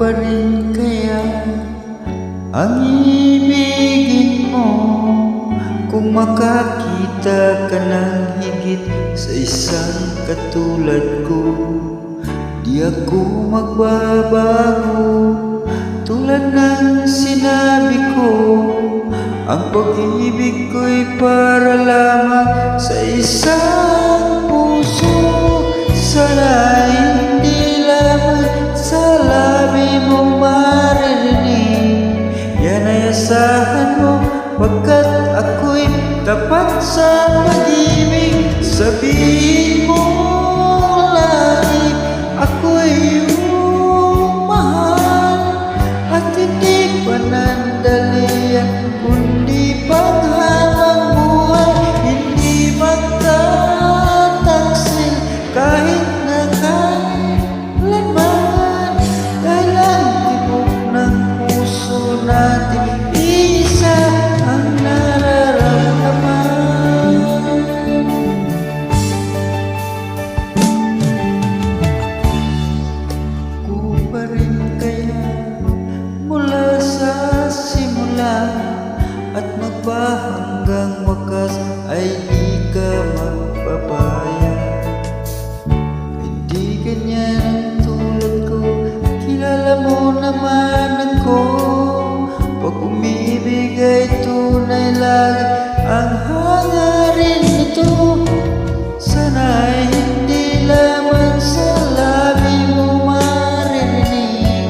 pa rin kaya ang ibigin mo kung makakita ka ng higit sa isang katulad ko? Di ako magbabago tulad ng sinabi ko. Ang pag-ibig ko'y para lamang sa isang puso. Sana'y hindi lamang sa labi mo maririnig. Yan ay asahan mo, pagkat ako'y tapat sa pag-ibig. Sabihin mo lagi, ako'y iyong mahal, at hindi panandalian kundi panghabang buhay. Hindi magtataksil kahit na kailanman, dahil ang tibok ng puso natin isa ang nararamdaman. Ako pa rin kaya mula sa simula at magpahanggang wakas ay di ka magpapaya. Hindi ganyan ang tulad ko, kilala mo naman ako. Pag umibig ay tunay lagi ang hangarin nito. Sana'y hindi lamang sa labi mo maririnig.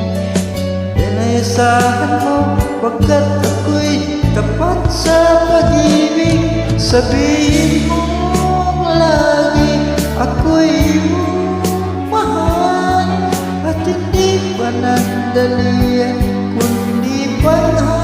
Yan ay asahan mo, pagkat ako'y tapat sa pag-ibig. Sabihin mo lagi, ako'y iyong mahal, at hindi panandalian kundi panahal.